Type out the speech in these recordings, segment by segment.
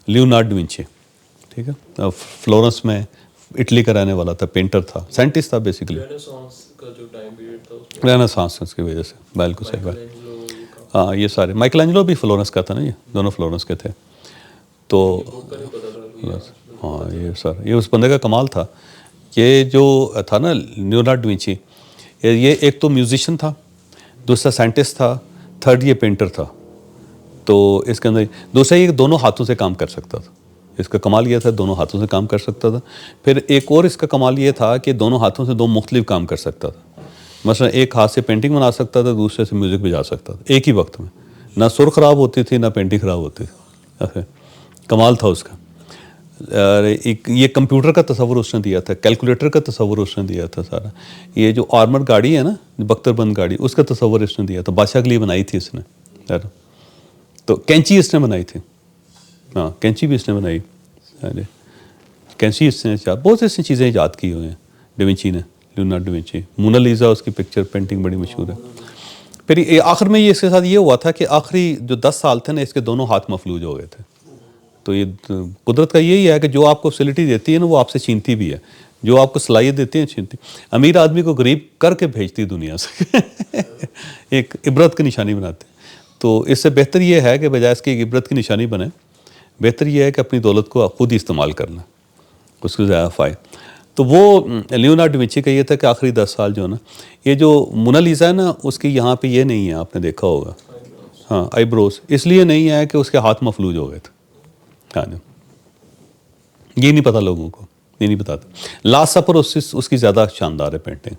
Leonardo Vinci, ठीक है, Florence में इटली का रहने वाला था, पेंटर था, साइंटिस्ट था बेसिकली। रेनेसांस का जो टाइम पीरियड था उसमें रेनेसांस की वजह से, बिल्कुल सही बात। हाँ ये सारे, माइकल एंजेलो भी फ्लोरेंस का था ना, ये दोनों फ्लोरेंस के थे। तो हाँ ये सर, ये उस बंदे का कमाल था। ये जो था ना लियोनार्डो विंची, ये एक तो म्यूजिशियन था, दूसरा साइंटिस्ट था, थर्ड ये पेंटर था। तो इसके अंदर दूसरा ये दोनों हाथों से काम कर सकता था। इसका कमाल ये था दोनों हाथों से काम कर सकता था। फिर एक और इसका कमाल ये था कि दोनों हाथों से दो मुख्तलिफ काम कर सकता था। मसलन एक हाथ से पेंटिंग बना सकता था, दूसरे से म्यूज़िक बजा सकता था एक ही वक्त में। ना सुर ख़राब होती थी ना पेंटिंग ख़राब होती थी। कमाल था उसका। एक ये कंप्यूटर का तस्वुर उसने दिया था, कैलकुलेटर का तस्वुर उसने दिया था सारा। ये जो आर्मर गाड़ी है ना, बख्तरबंद गाड़ी, उसका तस्वुर इसने दिया था, बादशाह के लिए बनाई थी इसने। तो कैंची इसने बनाई थी, हाँ कैंची भी इसने बनाई। अरे कैंची इसने बहुत ऐसी चीज़ें ईजाद की हुई हैं डा विंची ने, लियोनार्डो विंची। मोनालिसा उसकी पिक्चर पेंटिंग बड़ी मशहूर है। फिर आखिर में ये इसके साथ ये हुआ था कि आखिरी जो 10 साल थे ना, इसके दोनों हाथ मफलूज हो गए थे। तो ये कुदरत का यही है कि जो आपको फैसिलिटी देती है ना, वो आपसे छीनती भी है। जो आपको सलाहियत देती है छीनती। अमीर आदमी को गरीब करके भेजती दुनिया से। एक इबरत की निशानी बनाते। तो इससे बेहतर ये है कि बजाय इसकी इबरत की निशानी बने, बेहतर ये है कि अपनी दौलत को खुद ही इस्तेमाल करना, उसको ज़्यादा फ़ायदा। तो वो लियोनार्डो विंची का ये था कि आखिरी 10 साल जो है ना, ये जो मोनालिसा है ना, उसकी यहाँ पे ये नहीं है, आपने देखा होगा, हाँ आईब्रोज इसलिए नहीं है कि उसके हाथ मफलूज हो गए थे। हाँ जी, ये नहीं पता लोगों को, ये नहीं बताता। लास्ट सफ़र उसकी ज़्यादा शानदार है पेंटिंग।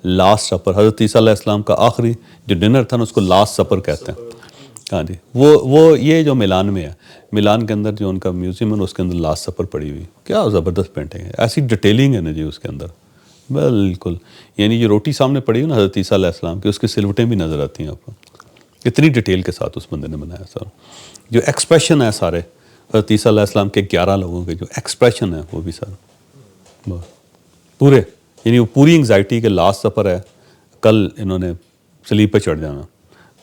लास्ट सफ़र, हज़रत ईसा अलैहिस्सलाम का आखिरी जो डिनर था ना, उसको लास्ट सफ़र कहते हैं। हाँ जी, वो ये जो मिलान में है, मिलान के अंदर जो उनका म्यूज़ियम है, उसके अंदर लास्ट सफ़र पड़ी हुई, क्या ज़बरदस्त पेंटिंग है, ऐसी डिटेलिंग है ना जी उसके अंदर, बिल्कुल। यानी जो रोटी सामने पड़ी हुई ना हज़रत ईसा अलैहिस्सलाम की, उसकी सिलवटें भी नज़र आती हैं आपको, इतनी डिटेल के साथ उस बंदे ने बनाया सर। जो एक्सप्रेशन है सारे हज़रत ईसा अलैहिस्सलाम के 11 लोगों के जो एक्सप्रेशन है, वो भी सर पूरे, यानी वो पूरी एंग्जाइटी के लास्ट सफ़र है, कल इन्होंने सलीब पर चढ़ जाना,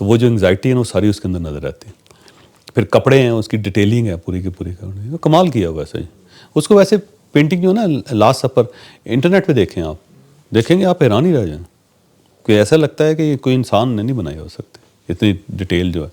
तो वो जो एंग्जाइटी है ना, वो सारी उसके अंदर नज़र आती है। फिर कपड़े हैं, उसकी डिटेलिंग है पूरी की पूरी, तो कमाल किया वैसे ही उसको। वैसे पेंटिंग जो है ना लास्ट सफ़र, इंटरनेट पे देखें आप, देखेंगे आप हैरान ही रह जाएं कि ऐसा लगता है कि कोई इंसान ने नहीं बनाया हो सकते, इतनी डिटेल जो है।